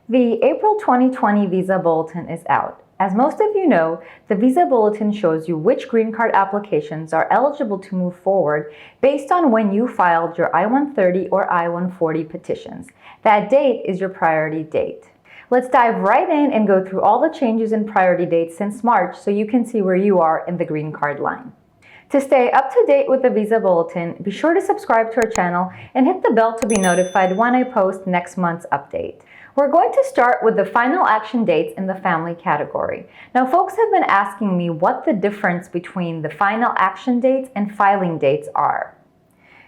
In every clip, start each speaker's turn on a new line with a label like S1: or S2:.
S1: The April 2020 Visa Bulletin is out. As most of you know, the Visa Bulletin shows you which green card applications are eligible to move forward based on when you filed your I-130 or I-140 petitions. That date is your priority date. Let's dive right in and go through all the changes in priority dates since March so you can see where you are in the green card line. To stay up to date with the Visa Bulletin, be sure to subscribe to our channel and hit the bell to be notified when I post next month's update. We're going to start with the final action dates in the family category. Now, folks have been asking me what the difference between the final action dates and filing dates are.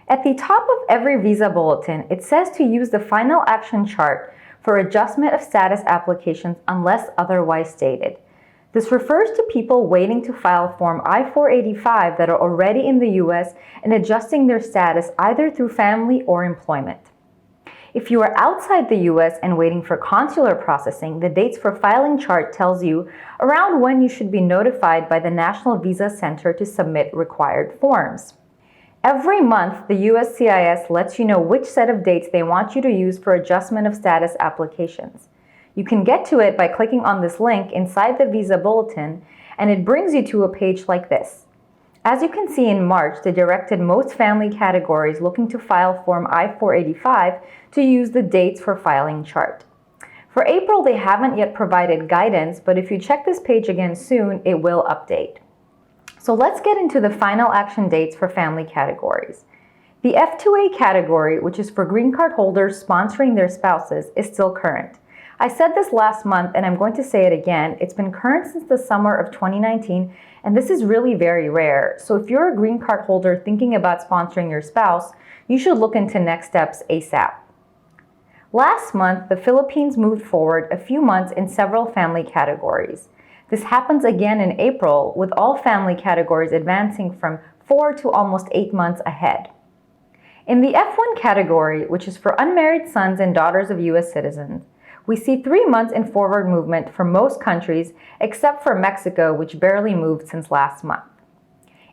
S1: At the top of every Visa Bulletin, it says to use the final action chart for adjustment of status applications unless otherwise stated. This refers to people waiting to file Form I-485 that are already in the U.S. and adjusting their status either through family or employment. If you are outside the U.S. and waiting for consular processing, the dates for filing chart tells you around when you should be notified by the National Visa Center to submit required forms. Every month, the USCIS lets you know which set of dates they want you to use for adjustment of status applications. You can get to it by clicking on this link inside the Visa Bulletin, and it brings you to a page like this. As you can see, in March, they directed most family categories looking to file Form I-485 to use the dates for filing chart. For April, they haven't yet provided guidance, but if you check this page again soon, it will update. So let's get into the final action dates for family categories. The F2A category, which is for green card holders sponsoring their spouses, is still current. I said this last month and I'm going to say it again. It's been current since the summer of 2019, and this is really very rare. So if you're a green card holder thinking about sponsoring your spouse, you should look into next steps ASAP. Last month, the Philippines moved forward a few months in several family categories. This happens again in April, with all family categories advancing from 4 to almost 8 months ahead. In the F1 category, which is for unmarried sons and daughters of U.S. citizens, we see 3 months in forward movement for most countries except for Mexico, which barely moved since last month.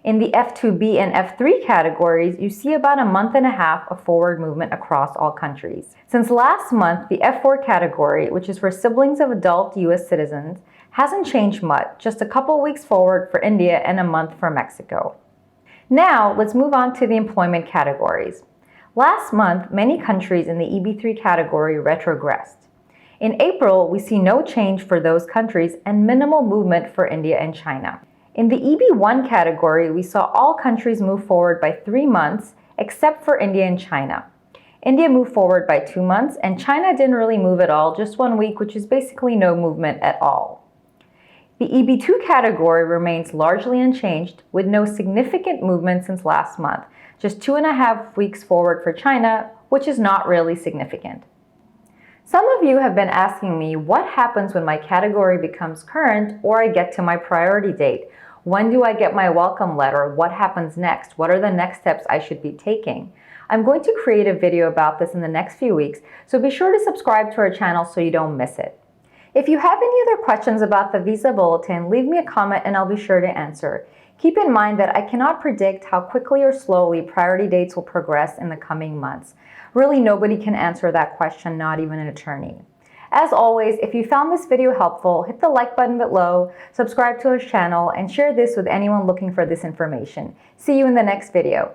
S1: In the F2B and F3 categories, you see about a month and a half of forward movement across all countries. Since last month, the F4 category, which is for siblings of adult U.S. citizens, hasn't changed much, just a couple weeks forward for India and a month for Mexico. Now, let's move on to the employment categories. Last month, many countries in the EB3 category retrogressed. In April, we see no change for those countries and minimal movement for India and China. In the EB1 category, we saw all countries move forward by 3 months, except for India and China. India moved forward by 2 months, and China didn't really move at all, just 1 week, which is basically no movement at all. The EB2 category remains largely unchanged, with no significant movement since last month, just 2.5 weeks forward for China, which is not really significant. Some of you have been asking me what happens when my category becomes current or I get to my priority date. When do I get my welcome letter? What happens next? What are the next steps I should be taking? I'm going to create a video about this in the next few weeks, so be sure to subscribe to our channel so you don't miss it. If you have any other questions about the Visa Bulletin, leave me a comment and I'll be sure to answer. Keep in mind that I cannot predict how quickly or slowly priority dates will progress in the coming months. Really, nobody can answer that question, not even an attorney. As always, if you found this video helpful, hit the like button below, subscribe to our channel, and share this with anyone looking for this information. See you in the next video.